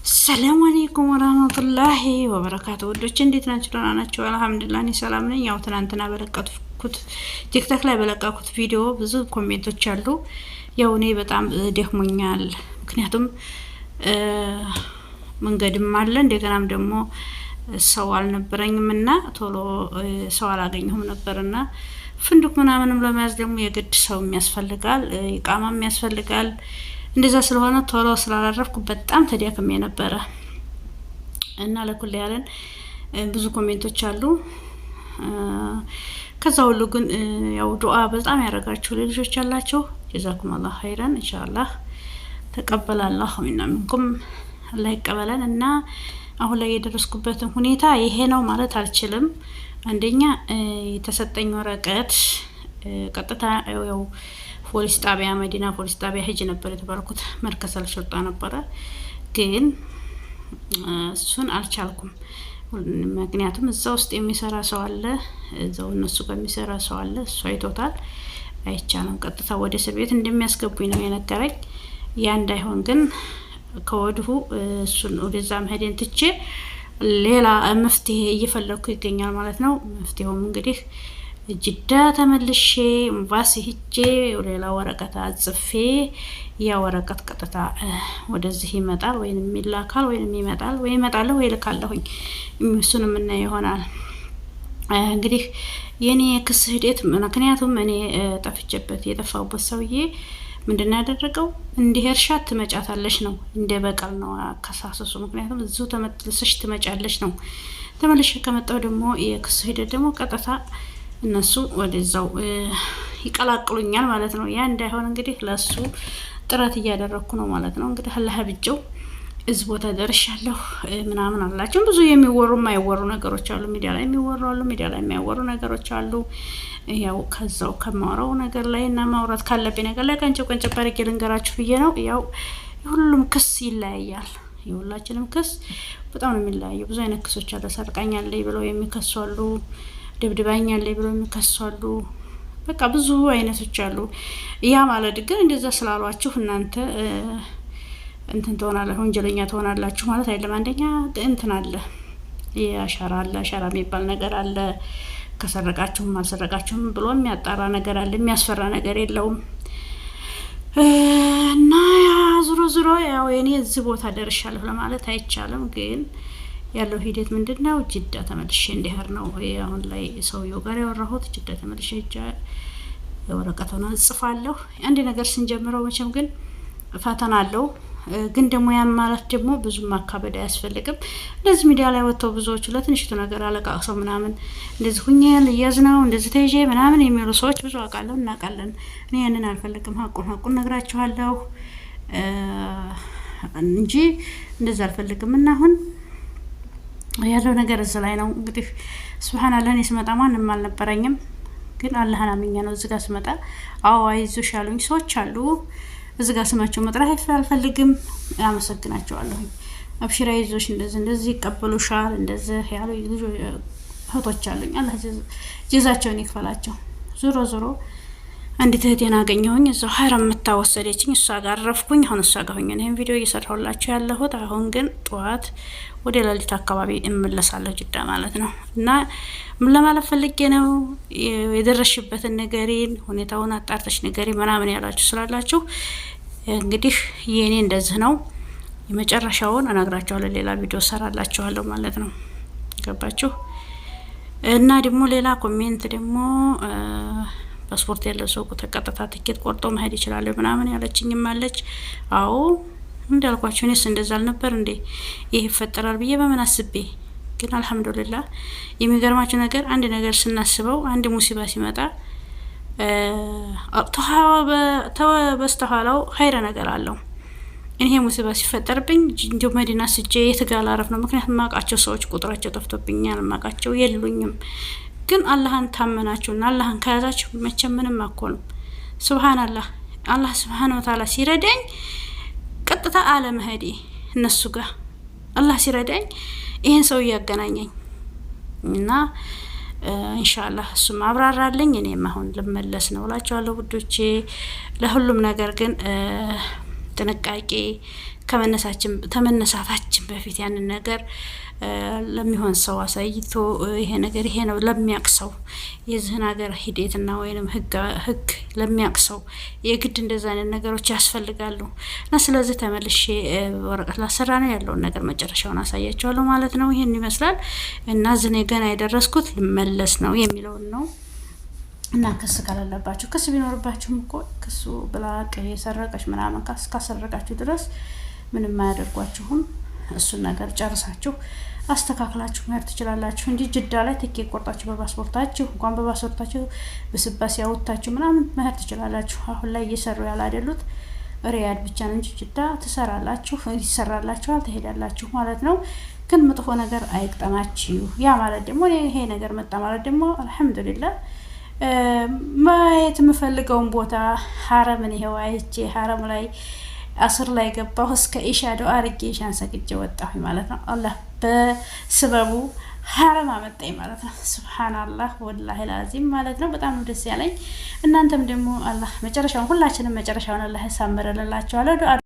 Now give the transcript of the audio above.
ሰላም አለይኩም ወራህመቱላሂ ወበረካቱ። ወዶች እንዴት ናችሁ? ደህና ናችሁ? አልሐምዱሊላህ እኔ ሰላም ነኝ። ያው ትናንትና በለቀኩት ቲክቶክ ላይ በለቀኩት ቪዲዮ ብዙ ኮሜንቶች አሉ። ያው እኔ በጣም ደክሞኛል፣ ምክንያቱም መንገድም አለ እንደገናም ደግሞ ሰው አልነበረኝም እና ቶሎ ሰው አላገኘሁም ነበርና ፍንዱቅ ምናምንም ለመያዝ ደግሞ የግድ ሰው የሚያስፈልጋል፣ ኢቃማም የሚያስፈልጋል። እንደዛ ስለሆነ ቶሎ ስላላረፍኩ በጣም ተዳክሜ ነበረ እና ለኩል ያለን ብዙ ኮሜንቶች አሉ። ከዛ ሁሉ ግን ያው ዱአ በጣም ያረጋችሁ ልጆች አላችሁ። ጀዛኩም አላህ ኸይረን ኢንሻአላህ ተቀበላላሁ ሚና ሚንኩም አላህ ይቀበለን። እና አሁን ላይ የደረስኩበትን ሁኔታ ይሄ ነው ማለት አልችልም። አንደኛ የተሰጠኝ ወረቀት ቀጥታ ያው ፖሊስ ጣቢያ መዲና ፖሊስ ጣቢያ ሄጅ ነበር የተባልኩት። መርከስ አልሸጣ ነበረ ግን እሱን አልቻልኩም። ምክንያቱም እዛ ውስጥ የሚሰራ ሰው አለ፣ እዛው እነሱ ጋር የሚሰራ ሰው አለ። እሱ አይቶታል፣ አይቻልም። ቀጥታ ወደ እስር ቤት እንደሚያስገቡኝ ነው የነገረኝ። ያ እንዳይሆን ግን ከወዲሁ እሱን ወደዛ መሄድን ትቼ ሌላ መፍትሄ እየፈለኩ ይገኛል ማለት ነው። መፍትሄውም እንግዲህ ጅዳ ተመልሼ ኤምባሲ ሂጄ ሌላ ወረቀት አጽፌ ያ ወረቀት ቀጥታ ወደዚህ ይመጣል ወይንም ይላካል ወይንም ይመጣል ወይ ይመጣል ወይ ልካለሁኝ። እሱን ምን ይሆናል እንግዲህ የኔ ክስ ሂደት። ምክንያቱም እኔ ጠፍቼበት የጠፋሁበት ሰውዬ ምንድነው ያደረገው? እንዲህ እርሻት ትመጫታለሽ ነው፣ እንደ በቀል ነው አከሳሰሱ። ምክንያቱም እዚሁ ተመልሰሽ ትመጫለሽ ነው። ተመልሼ ከመጣሁ ደግሞ የክስ ሂደት ደግሞ ቀጥታ እነሱ ወደዛው ይቀላቅሉኛል ማለት ነው። ያ እንዳይሆን እንግዲህ ለሱ ጥረት እያደረኩ ነው ማለት ነው። እንግዲህ አላህ ብቻው እዚህ ቦታ ደርሻለሁ ምናምን አላችሁ። ብዙ የሚወሩ የማይወሩ ነገሮች አሉ። ሚዲያ ላይ የሚወሩ አሉ፣ ሚዲያ ላይ የማይወሩ ነገሮች አሉ። ያው ከዛው ከማውራው ነገር ላይ እና ማውራት ካለብኝ ነገር ላይ ቀንጨብ አድርጌ ልንገራችሁ ብዬ ነው። ያው የሁሉም ክስ ይለያያል። የሁላችንም ክስ በጣም ነው የሚለያየው። ብዙ አይነት ክሶች አለ። ሰርቃኛለች ብለው የሚከሱ አሉ፣ ደብድባኛለች ብለው የሚከሱ አሉ። በቃ ብዙ አይነቶች አሉ። ያ ማለት ግን እንደዛ ስላሏችሁ እናንተ እንትን ትሆናላችሁ፣ ወንጀለኛ ትሆናላችሁ ማለት አይደለም። አንደኛ እንትን አለ፣ የአሻራ አለ፣ አሻራ የሚባል ነገር አለ። ከሰረቃችሁም አልሰረቃችሁም ብሎ የሚያጣራ ነገር አለ። የሚያስፈራ ነገር የለውም። እና ዙሮ ያው እኔ እዚህ ቦታ ደርሻለሁ ለማለት አይቻልም። ግን ያለው ሂደት ምንድነው? ጅዳ ተመልሼ እንዲሄድ ነው አሁን ላይ ሰውየው ጋር ያወራሁት። ጅዳ ተመልሼ የወረቀቱን እጽፋለሁ። አንድ ነገር ስንጀምረው መቼም ግን ፈተና አለው። ግን ደግሞ ያን ማለት ደግሞ ብዙ ማካበድ አያስፈልግም። እንደዚህ ሚዲያ ላይ ወጥተው ብዙዎቹ ለትንሽቱ ነገር አለቃቅሰው ምናምን እንደዚህ ሁኛል እያዝነው እንደዚህ ተይዤ ምናምን የሚሉ ሰዎች ብዙ አውቃለሁ፣ እናውቃለን። እኔ ያንን አልፈልግም። ሀቁን ነግራችኋለሁ እንጂ እንደዚህ አልፈልግም። እና አሁን ያለው ነገር እዚህ ላይ ነው። እንግዲህ ሱብሃንአላህ እኔ ስመጣ ማንም አልነበረኝም፣ ግን አላህን አምኜ ነው እዚህ ጋር ስመጣ። አዎ አይዞሽ ያሉኝ ሰዎች አሉ። እዚህ ጋር ስማቸው መጥራት አልፈልግም። አመሰግናቸዋለሁ። አብሽራ ይዞሽ እንደዚህ ይቀበሉሻል እንደዚህ ያሉ እህቶች አሉኝ። አላህ ጀዛቸውን ይክፈላቸው። ዞሮ አንዲት እህቴን አገኘሁኝ እዛው ሀረም የምታወሰደችኝ፣ እሷ ጋር ረፍኩኝ። አሁን እሷ ጋር ሆኜ ነው ቪዲዮ እየሰራሁላችሁ ያለሁት። አሁን ግን ጠዋት ወደ ሌሊት አካባቢ እመለሳለሁ ጅዳ ማለት ነው። እና ምን ለማለት ፈልጌ ነው የደረሽበትን ነገሬን ሁኔታውን አጣርተሽ ነገሬ ምናምን ያላችሁ ስላላችሁ እንግዲህ የኔ እንደዚህ ነው። የመጨረሻውን እነግራችኋለሁ፣ ሌላ ቪዲዮ ሰራላችኋለሁ ማለት ነው። ገባችሁ? እና ደግሞ ሌላ ኮሜንት ደግሞ ፓስፖርት ያለው ሰው ተቀጥታ ትኬት ቆርጦ መሄድ ይችላል ምናምን ያለችኝም አለች። አዎ እንዳልኳችሁ እኔስ እንደዛ አልነበር እንዴ ይሄ ይፈጠራል ብዬ በምን አስቤ። ግን አልহামዱሊላህ የሚገርማችሁ ነገር አንድ ነገር ስናስበው አንድ ሙሲባ ሲመጣ በስተኋላው ኸይረ ነገር አለው። እኔ ሙሲባ ሲፈጠርብኝ እንዲሁ መዲና ስጄ የትጋላ አረፍ ነው። ምክንያቱም ማቃቸው ሰዎች ቁጥራቸው ጠፍቶብኛል፣ ማቃቸው የሉኝም። ግን አላህን ታመናችሁና አላህን ከያዛችሁ መቼም ምንም አትሆኑም። ሱብሃንአላህ አላህ ሱብሃነሁ ወተዓላ ሲረዳኝ ቀጥታ አለመሄዴ እነሱ ጋር አላህ ሲረዳኝ ይሄን ሰው ያገናኘኝ እና ኢንሻአላህ እሱም አብራራልኝ። እኔም አሁን ልመለስ ነው እላችኋለሁ ውዶቼ። ለሁሉም ነገር ግን ጥንቃቄ ከመነሳታችን በፊት ያንን ነገር ለሚሆን ሰው አሳይቶ ይሄ ነገር ይሄ ነው ለሚያቅሰው የዚህን ሀገር ሂደትና ወይንም ህግ ለሚያቅሰው የግድ እንደዛ አይነት ነገሮች ያስፈልጋሉ። እና ስለዚህ ተመልሼ ወረቀት ላሰራ ነው ያለውን ነገር መጨረሻውን አሳያቸዋለሁ ማለት ነው። ይሄን ይመስላል እና ዝኔ ገና የደረስኩት ልመለስ ነው የሚለውን ነው። እና ክስ ካላለባችሁ ክስ ቢኖርባችሁም እኮ ክሱ ብላቅ የሰረቀች ምናምን ካሰረቃችሁ ድረስ ምንም አያደርጓችሁም። እሱን ነገር ጨርሳችሁ አስተካክላችሁ መሄድ ትችላላችሁ እንጂ ጅዳ ላይ ትኬት ቆርጣችሁ በፓስፖርታችሁ እንኳን በፓስፖርታችሁ በስባስ ያወጣችሁ ምናምን መሄድ ትችላላችሁ። አሁን ላይ እየሰሩ ያላደሉት ሪያድ ብቻ ነው እንጂ ጅዳ ትሰራላችሁ፣ ይሰራላችኋል፣ ትሄዳላችሁ ማለት ነው። ግን መጥፎ ነገር አይቅጠማችሁ። ያ ማለት ደግሞ ይሄ ነገር መጣ ማለት ደግሞ አልሐምዱሊላህ ማየት የምፈልገውን ቦታ ሐረምን ይሄው አይቼ ሐረም ላይ አስር ላይ ገባሁ እስከ ኢሻ ዱአ አርጌ ኢሻን ሰግጄ ወጣሁ ማለት ነው። አላህ በስበቡ ሐረም አመጣኝ ማለት ነው። ሱብሃንአላህ ወላሂ ላዚም ማለት ነው። በጣም ደስ ያለኝ። እናንተም ደግሞ አላህ መጨረሻውን ሁላችንም መጨረሻውን አላህ ያሳምረንላችኋለሁ።